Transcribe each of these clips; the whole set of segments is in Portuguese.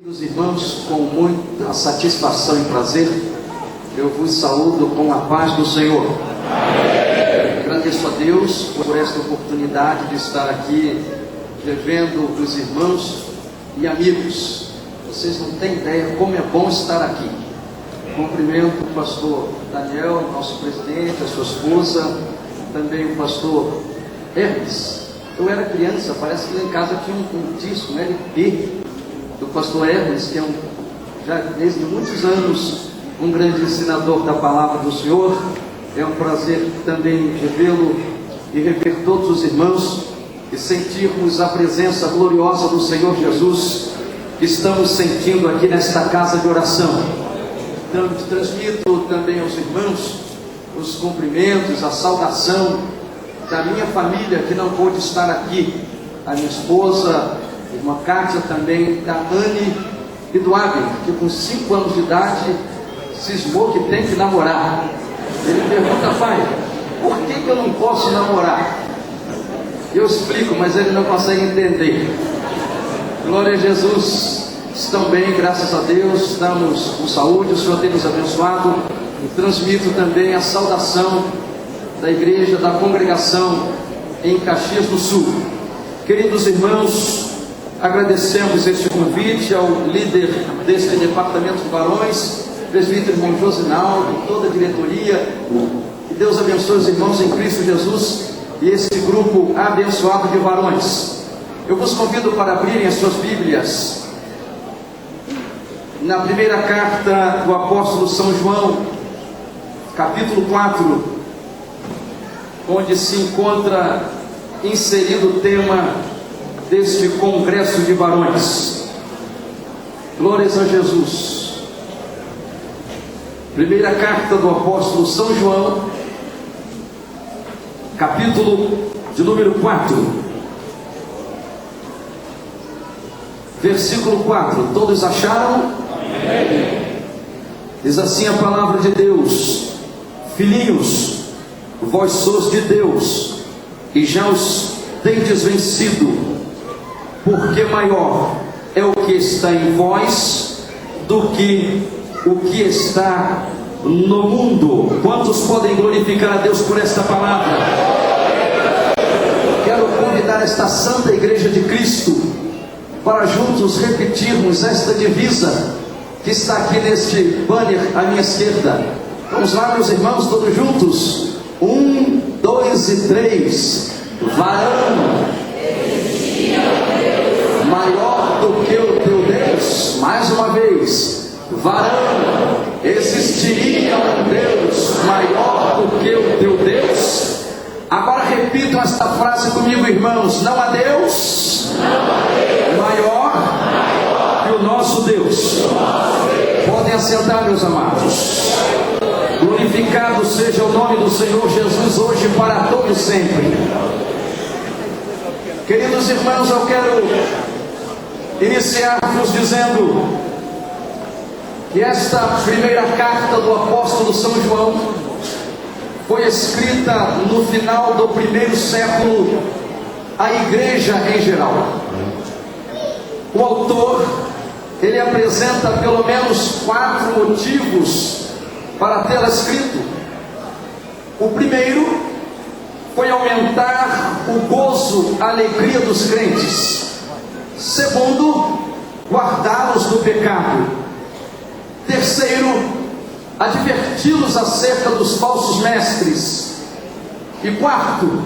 Meus irmãos, com muita satisfação e prazer, eu vos saúdo com a paz do Senhor. Agradeço a Deus por esta oportunidade de estar aqui revendo os irmãos e amigos. Vocês não têm ideia como é bom estar aqui. Cumprimento o pastor Daniel, nosso presidente, a sua esposa, também o pastor Hermes. Eu era criança, parece que lá em casa tinha um disco, um LP do pastor Hermes, que é já desde muitos anos um grande ensinador da palavra do Senhor. É um prazer também revê-lo e rever todos os irmãos e sentirmos a presença gloriosa do Senhor Jesus que estamos sentindo aqui nesta casa de oração. Transmito também aos irmãos os cumprimentos, a saudação da minha família que não pôde estar aqui, a minha esposa, a irmã Kátia, também da Anne e do Abel, que com 5 anos de idade cismou que tem que namorar. Ele pergunta: pai, por que eu não posso namorar? Eu explico, mas ele não consegue entender. Glória a Jesus. Estão bem, graças a Deus, estamos com saúde, o Senhor tem nos abençoado. E transmito também a saudação da igreja, da congregação em Caxias do Sul. Queridos irmãos, agradecemos este convite ao líder deste departamento de varões, presbítero irmão Josinaldo, toda a diretoria. Que Deus abençoe os irmãos em Cristo Jesus e este grupo abençoado de varões. Eu vos convido para abrirem as suas Bíblias na primeira carta do apóstolo São João, capítulo 4, onde se encontra inserido o tema deste congresso de varões. Glórias a Jesus. Primeira carta do apóstolo São João, capítulo de número 4, versículo 4. Todos acharam? Amém. Diz assim a palavra de Deus: filhinhos, vós sois de Deus e já os tendes vencido, porque maior é o que está em vós do que o que está no mundo. Quantos podem glorificar a Deus por esta palavra? Quero convidar esta santa igreja de Cristo para juntos repetirmos esta divisa que está aqui neste banner à minha esquerda. Vamos lá, meus irmãos, todos juntos. 1, 2 e 3. Varão, maior do que o teu Deus. Mais uma vez. Varão, existiria um Deus maior do que o teu Deus? Agora repitam esta frase comigo, irmãos: não há Deus maior que o nosso Deus. Podem assentar, meus amados. Glorificado seja o nome do Senhor Jesus, hoje e para todo sempre. Queridos irmãos, eu quero iniciar-vos dizendo que esta primeira carta do apóstolo São João foi escrita no final do 1º século à igreja em geral. O autor, ele apresenta pelo menos 4 motivos para tê-la escrito. O primeiro foi aumentar o gozo, a alegria dos crentes. Segundo, guardá-los do pecado. Terceiro, adverti-los acerca dos falsos mestres. E quarto,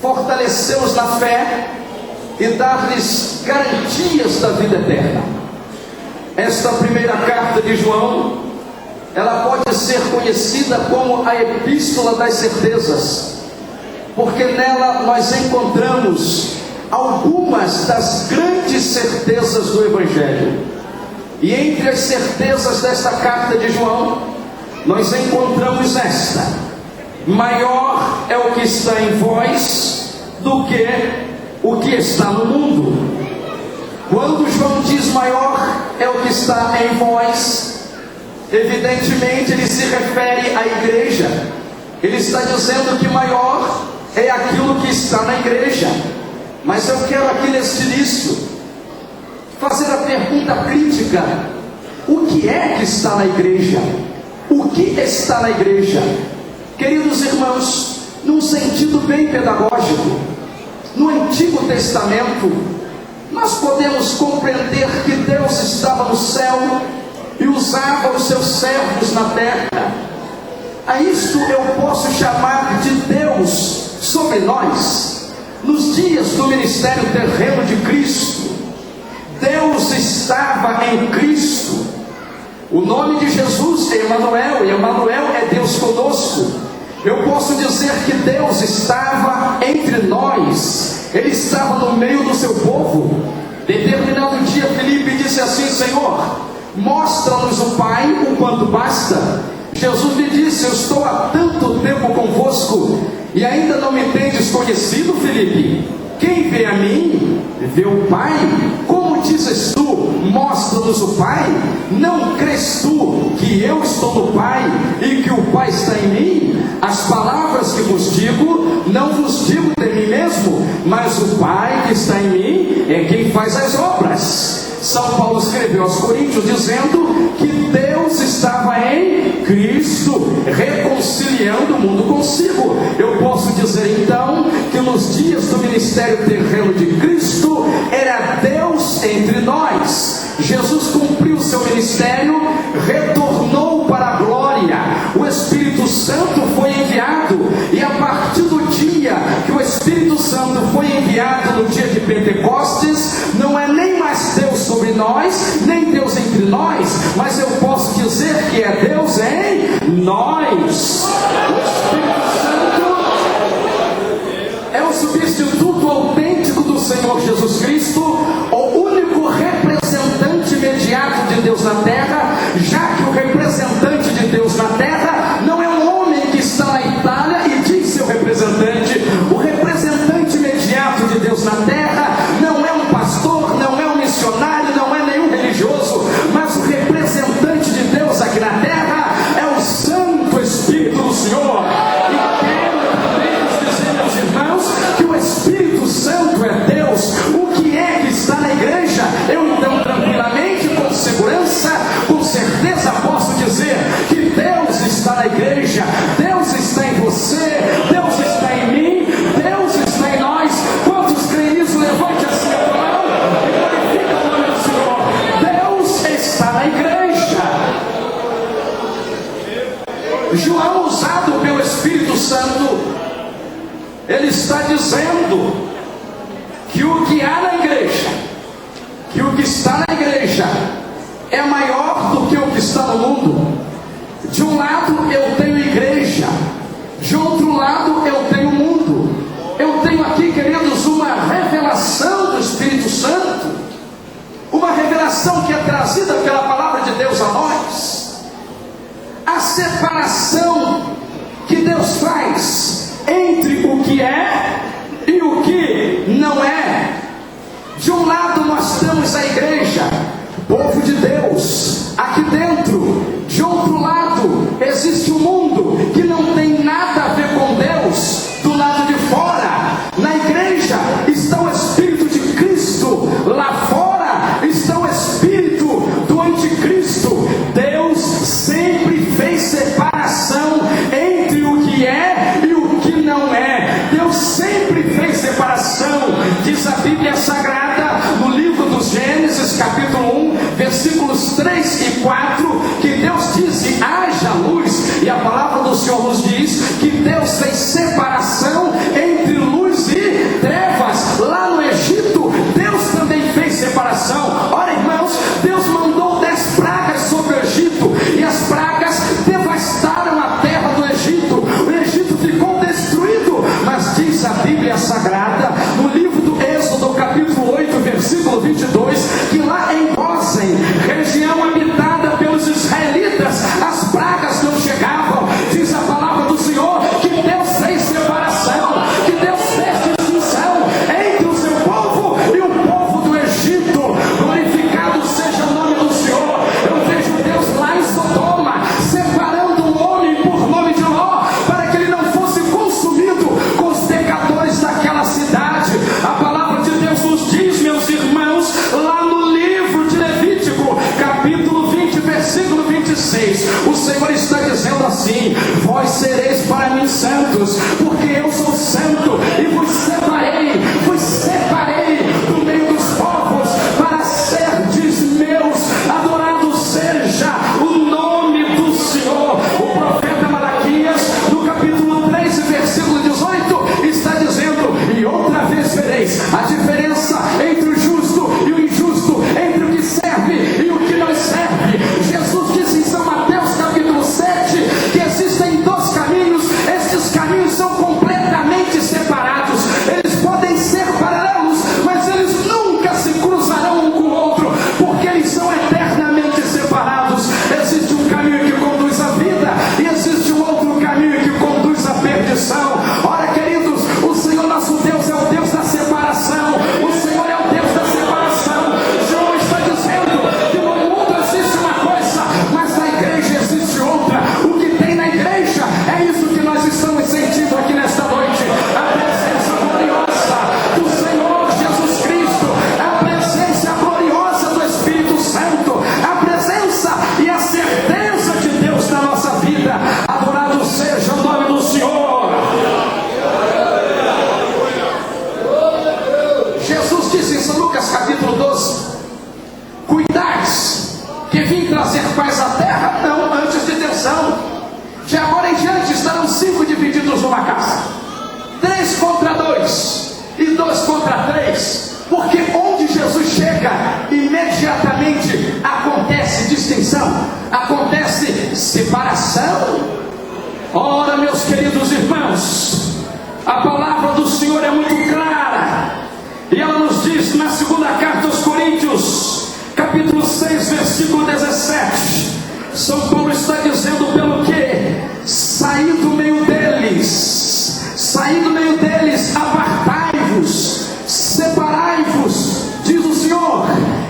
fortalecê-los na fé e dar-lhes garantias da vida eterna. Esta primeira carta de João, ela pode ser conhecida como a Epístola das Certezas, porque nela nós encontramos algumas das grandes certezas do Evangelho. E entre as certezas desta carta de João, nós encontramos esta: maior é o que está em vós do que o que está no mundo. Quando João diz maior é o que está em vós, evidentemente ele se refere à igreja. Ele está dizendo que maior é aquilo que está na igreja. Mas eu quero aqui neste início fazer apenas pergunta crítica: o que é que está na igreja? O que está na igreja? Queridos irmãos, num sentido bem pedagógico, no Antigo Testamento, nós podemos compreender que Deus estava no céu e usava os seus servos na terra. A isto eu posso chamar de Deus sobre nós. Nos dias do ministério terreno de Cristo, Deus estava em Cristo. O nome de Jesus é Emanuel, e Emanuel é Deus conosco. Eu posso dizer que Deus estava entre nós, Ele estava no meio do seu povo. Determinado dia, Filipe disse assim: Senhor, mostra-nos o Pai, o quanto basta. Jesus lhe disse: eu estou há tanto tempo convosco e ainda não me tendes conhecido, Filipe? Quem vê a mim, vê o Pai. Como dizes tu, mostra-nos o Pai? Não crês tu que eu estou no Pai e que o Pai está em mim? As palavras que vos digo, não vos digo de mim mesmo, mas o Pai que está em mim é quem faz as obras. São Paulo escreveu aos Coríntios dizendo que Deus estava em Cristo, reconciliando o mundo consigo. Eu posso dizer então que nos dias do ministério terreno de Cristo, era Deus entre nós. Jesus cumpriu o seu ministério, retornou para a glória, o Espírito Santo foi enviado, e a partir do dia que o Espírito Santo foi enviado no dia de Pentecostes, não é nem mais Deus sobre nós, nem Deus entre nós, mas eu posso dizer que é Deus em nós. O Espírito Santo é o substituto autêntico do Senhor Jesus Cristo, o único representante imediato de Deus na terra, já que o representante de Deus na terra não é um homem que está na Itália e diz seu representante. O representante imediato de Deus na terra não é um pastor, não é um missionário, não é nenhum religioso, mas o representante de Deus aqui na terra é o Santo Espírito do Senhor. E quero também dizer, meus irmãos, que o Espírito Santo é Deus. O que é que está na igreja? Eu então tranquilamente, com segurança, com certeza posso dizer que Deus está na igreja, Deus está em você, Deus está em mim, Deus está em nós. Quantos creem nisso? Levante assim a mão e glorifica o nome do Senhor. Deus está na igreja. João, usado pelo Espírito Santo, ele está dizendo que o que há na igreja, que o que está na igreja é maior do que o que está no mundo. De um lado eu tenho igreja, de outro lado eu tenho mundo. Eu tenho aqui, queridos, uma revelação do Espírito Santo, uma revelação que é trazida pela palavra de Deus a nós. A separação que Deus faz entre o que é e o que não é. De um lado nós temos a igreja, povo de Deus, aqui dentro. De outro lado existe o mundo, que não tem nada a ver com Deus, do lado de fora. Na igreja está o Espírito de Cristo, lá fora está o Espírito do Anticristo. Deus sempre fez separação entre o que é e o que não é. Deus sempre fez separação. Diz a Bíblia Sagrada, no livro dos Gênesis, capítulo 1, versículos 3 e 4, que Deus disse: haja luz. E a palavra do Senhor nos diz que Deus fez separação entre luz e trevas. Lá no Egito, Deus também fez separação. Ora, irmãos, Deus mandou 10 pragas sobre o Egito, e as pragas devastaram a terra do Egito. O Egito ficou destruído. Mas diz a Bíblia Sagrada, no livro do Êxodo, capítulo 8, versículo 22, que lá em Gósen, região habitada pelos israelitas, as pragas não chegavam. Diz a palavra do Senhor que Deus fez separação, que Deus fez distinção entre o seu povo e o povo do Egito. Glorificado seja o nome do Senhor. Eu vejo Deus lá em Sodoma, separando o homem por nome de Ló, para que ele não fosse consumido com os pecadores daquela cidade. A palavra de Deus nos diz, meus irmãos, lá no vim trazer paz à terra? Não, antes de tensão. De agora em diante estarão 5 divididos numa casa, 3 contra 2 e 2 contra 3, porque onde Jesus chega, imediatamente acontece distinção, acontece separação. Ora, meus queridos irmãos, a palavra do Senhor é muito clara, e ela nos diz na segunda carta aos Coríntios, capítulo 6, versículo 17, São Paulo está dizendo: pelo que? Saí do meio deles, apartai-vos, separai-vos, diz o Senhor,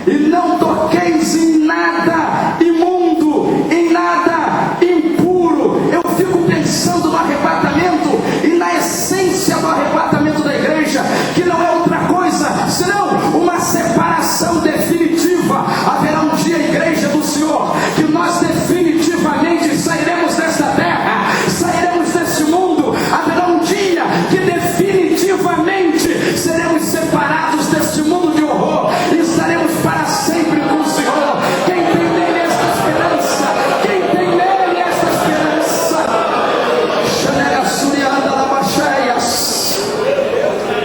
e não toqueis em nada imundo, em nada impuro. Eu fico pensando no arrebatamento e na essência do arrebatamento da igreja, que não é outra coisa senão uma separação definitiva. Haverá um dia, igreja do Senhor, que nós definitivamente sairemos desta terra, sairemos deste mundo. Haverá um dia que definitivamente seremos separados deste mundo de horror e estaremos para sempre com o Senhor. Quem tem nele esta esperança? Quem tem nele esta esperança?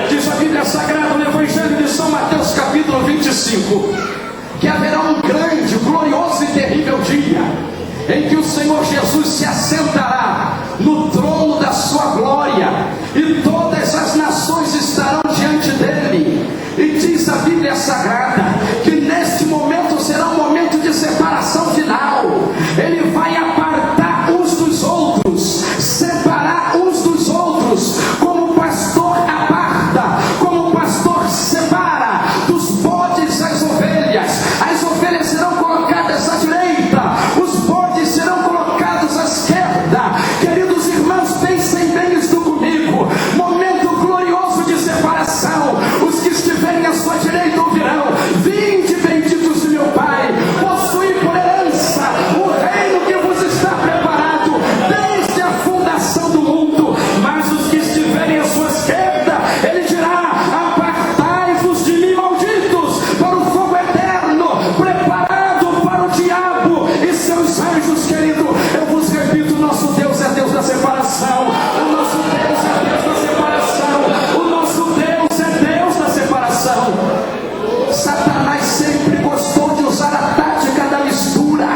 Diz a Bíblia Sagrada no Evangelho de São Mateus, capítulo 25, que haverá um grande, glorioso e terrível dia em que o Senhor Jesus se assentará no trono da sua glória e todas as nações estarão diante dele. E diz a Bíblia Sagrada que neste momento será um momento de separação final. Ele vai apartar uns dos outros, separar uns dos outros, como o pastor aparta, como o pastor separa dos bodes as ovelhas. As ovelhas serão colocadas à direita, os bodes serão colocados à esquerda. Queridos irmãos, pensem bem isto comigo. Momento glorioso de separação. Os que estiverem à sua direita ouvirão: vinde, benditos de meu Pai, possuí por herança o reino que vos está preparado desde a fundação do mundo. Mas os que estiverem à sua esquerda, ele dirá: apartai-vos de mim, malditos, para o fogo eterno, preparado para o diabo e seus anjos. Querido, eu vos repito, nosso Deus é Deus da separação. O nosso Deus é Deus da separação. O nosso Deus é Deus da separação. Satanás sempre gostou de usar a tática da mistura.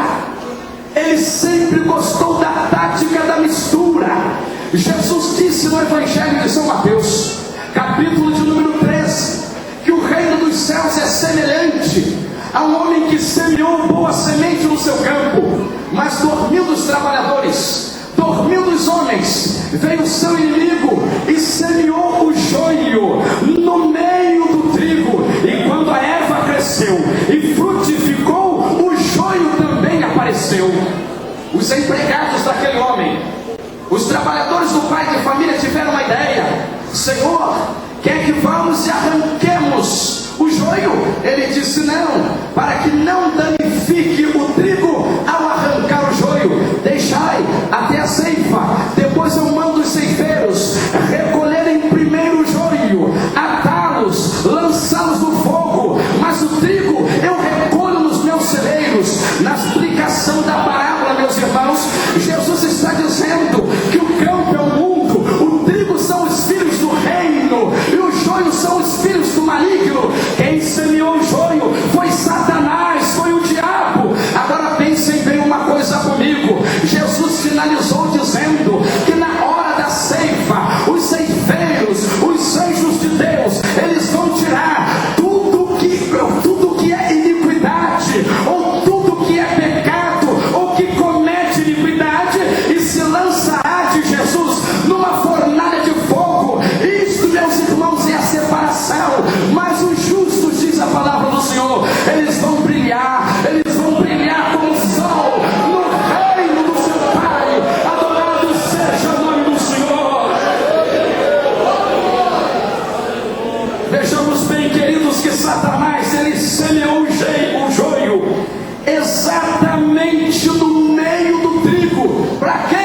Ele sempre gostou da tática da mistura. Jesus disse no Evangelho de São Mateus, capítulo de número 13, que o reino dos céus é semelhante a um homem que semeou boa semente no seu campo, mas dormindo os trabalhadores, dormindo os homens, veio o seu inimigo e semeou o joio no meio do trigo. E quando a erva cresceu e frutificou, o joio também apareceu. Os empregados daquele homem, os trabalhadores do pai de família, tiveram uma ideia: Senhor, quer que vamos e arranquemos o joio? Ele disse: não, para que não danifique o trigo ao arrancar o joio, deixai até a ceifa, depois eu mando os ceifeiros recolherem primeiro o joio, atá-los, lançá-los no fogo, mas o trigo eu recolho nos meus celeiros. Na explicação da parábola, meus irmãos, Jesus está dizendo que o campo é o mundo, o trigo são os filhos do reino e o joio são os filhos do maligno. Quem semeou o joio foi Satanás, foi o diabo. Agora pensem bem uma coisa comigo. Jesus finalizou dizendo que na hora da ceifa, os ceifeiros, os anjos de Deus, eles vão tirar tudo que é iniquidade, ou tudo que é pecado, ou que comete iniquidade, e se lançará de Jesus numa fornalha de fogo. Isto, meus irmãos, é a separação. Mas os justos, diz a palavra do Senhor, eles vão brilhar como o sol no reino do seu Pai. Adorado seja o nome do Senhor. Vejamos bem, queridos, que Satanás, ele semeou o joio exatamente no meio do trigo. Para quê?